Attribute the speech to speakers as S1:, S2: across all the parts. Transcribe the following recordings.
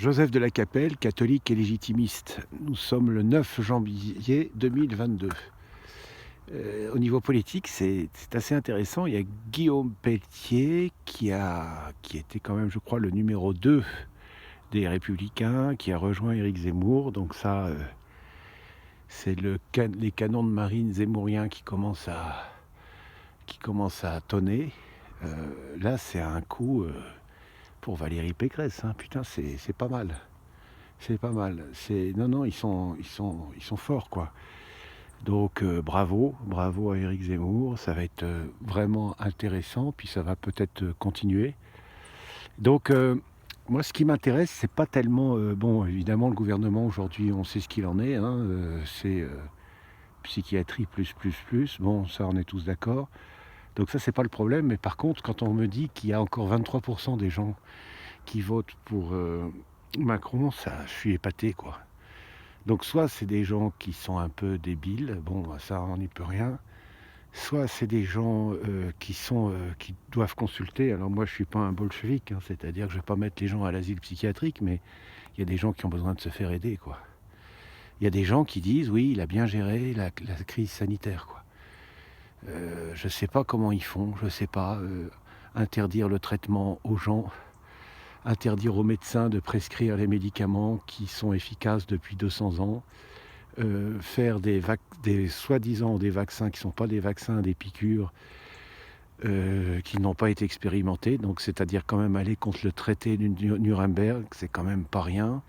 S1: Joseph de la Capelle, catholique et légitimiste. Nous sommes le 9 janvier 2022. Au niveau politique, c'est assez intéressant. Il y a Guillaume Pelletier qui était quand même, je crois, le numéro 2 des Républicains, qui a rejoint Éric Zemmour. Donc ça, c'est les canons de marine zémouriens qui commencent à tonner. Là, c'est un coup pour Valérie Pécresse, hein. Putain, c'est pas mal. C'est pas mal. Non, ils sont forts, quoi. Donc bravo à Éric Zemmour. Ça va être vraiment intéressant, puis ça va peut-être continuer. Donc moi, ce qui m'intéresse, c'est pas tellement bon. Évidemment, le gouvernement aujourd'hui, on sait ce qu'il en est, hein. C'est psychiatrie plus plus plus. Bon, ça, on est tous d'accord. Donc ça, c'est pas le problème. Mais par contre, quand on me dit qu'il y a encore 23% des gens qui votent pour Macron, ça, je suis épaté, quoi. Donc soit c'est des gens qui sont un peu débiles, bon ça on n'y peut rien, soit c'est des gens qui doivent consulter. Alors moi je suis pas un bolchevique, hein, c'est-à-dire que je vais pas mettre les gens à l'asile psychiatrique, mais il y a des gens qui ont besoin de se faire aider, quoi. Il y a des gens qui disent oui, il a bien géré la crise sanitaire, quoi. Je sais pas comment ils font, je sais pas, interdire le traitement aux gens, interdire aux médecins de prescrire les médicaments qui sont efficaces depuis 200 ans, faire des soi-disant des vaccins qui ne sont pas des vaccins, des piqûres qui n'ont pas été expérimentés, donc c'est-à-dire quand même aller contre le traité de Nuremberg, c'est quand même pas rien.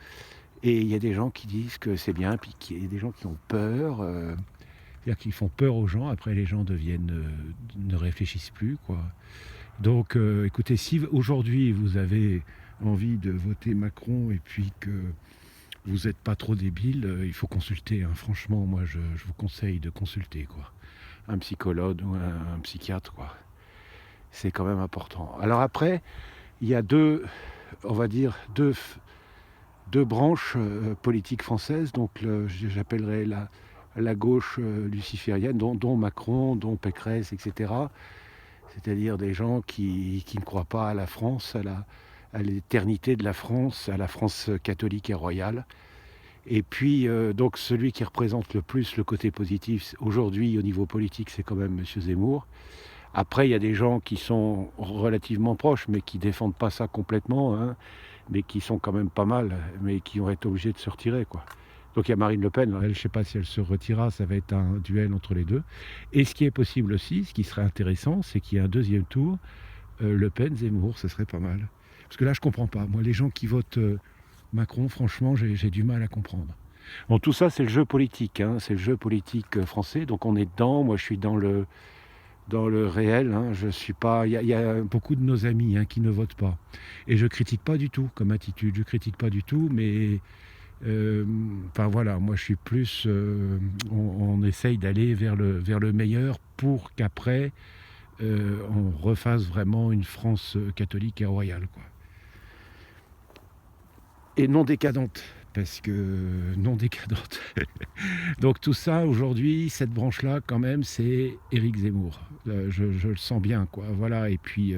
S1: Et il y a des gens qui disent que c'est bien, puis il y a des gens qui ont peur, c'est-à-dire qu'ils font peur aux gens, après les gens ne réfléchissent plus, quoi. Donc écoutez, si aujourd'hui vous avez envie de voter Macron et puis que vous n'êtes pas trop débile, il faut consulter, hein. Franchement, moi, je vous conseille de consulter, quoi. Un psychologue ou un psychiatre, quoi. C'est quand même important. Alors après, il y a on va dire, deux branches politiques françaises. Donc, j'appellerais la gauche luciférienne, dont Macron, dont Pécresse, etc. C'est-à-dire des gens qui ne croient pas à la France, à l'éternité de la France, à la France catholique et royale. Et puis, donc, celui qui représente le plus le côté positif, aujourd'hui, au niveau politique, c'est quand même M. Zemmour. Après, il y a des gens qui sont relativement proches, mais qui ne défendent pas ça complètement, hein, mais qui sont quand même pas mal, mais qui vont être obligés de se retirer, quoi. Donc, il y a Marine Le Pen. Elle, je ne sais pas si elle se retirera, ça va être un duel entre les deux. Et ce qui est possible aussi, ce qui serait intéressant, c'est qu'il y ait un deuxième tour, Le Pen-Zemmour, ce serait pas mal. Parce que là, je ne comprends pas. Moi, les gens qui votent Macron, franchement, j'ai du mal à comprendre. Bon, tout ça, c'est le jeu politique, hein, c'est le jeu politique français, donc on est dedans. Moi, je suis dans le réel, hein. Je suis pas. Il y a beaucoup de nos amis, hein, qui ne votent pas, et je critique pas du tout comme attitude. Je critique pas du tout, mais enfin voilà, moi je suis plus. On essaye d'aller vers le meilleur pour qu'après on refasse vraiment une France catholique et royale, quoi. Et non décadente, parce que non décadente. Donc tout ça, aujourd'hui, cette branche-là, quand même, c'est Éric Zemmour. Je le sens bien, quoi. Voilà, et puis,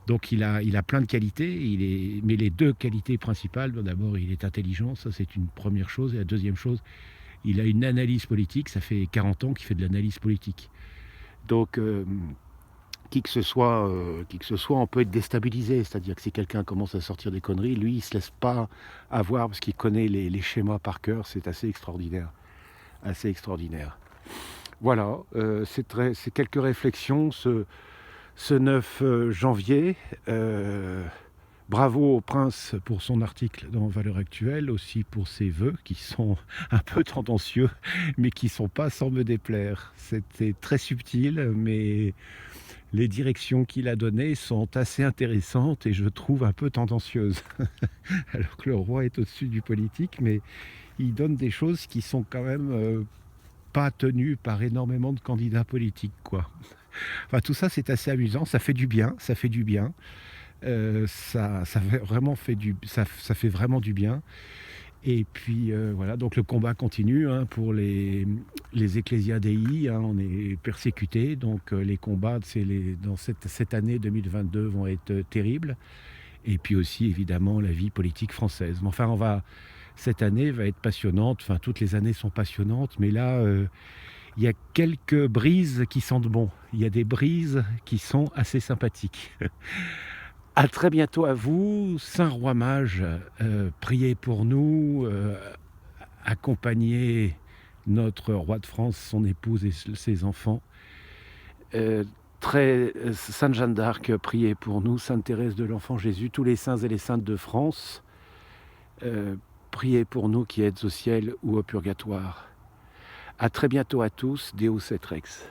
S1: donc il a plein de qualités, mais les deux qualités principales, d'abord, il est intelligent, ça c'est une première chose, et la deuxième chose, il a une analyse politique, ça fait 40 ans qu'il fait de l'analyse politique. Donc, qui que ce soit, on peut être déstabilisé. C'est-à-dire que si quelqu'un commence à sortir des conneries, lui, il ne se laisse pas avoir parce qu'il connaît les schémas par cœur. C'est assez extraordinaire. Assez extraordinaire. Voilà, c'est quelques réflexions ce 9 janvier. Bravo au prince pour son article dans Valeurs Actuelles, aussi pour ses vœux qui sont un peu tendancieux, mais qui ne sont pas sans me déplaire. C'était très subtil, mais les directions qu'il a données sont assez intéressantes et je trouve un peu tendancieuses. Alors que le roi est au-dessus du politique, mais il donne des choses qui sont quand même pas tenues par énormément de candidats politiques, quoi. Enfin, tout ça, c'est assez amusant, ça fait du bien, ça fait du bien. Ça fait vraiment ça fait vraiment du bien. Et puis voilà, donc le combat continue, hein, pour les Ecclesia Dei, hein, on est persécutés, donc les combats dans cette année 2022 vont être terribles. et puis aussi évidemment la vie politique française. Mais enfin, cette année va être passionnante, enfin toutes les années sont passionnantes, mais là, il y a quelques brises qui sentent bon. Il y a des brises qui sont assez sympathiques. À très bientôt à vous, Saint Roi Mage, priez pour nous, accompagnez notre roi de France, son épouse et ses enfants. Sainte Jeanne d'Arc, priez pour nous, Sainte Thérèse de l'Enfant Jésus, tous les saints et les saintes de France, priez pour nous qui êtes au ciel ou au purgatoire. À très bientôt à tous, Deus et Rex.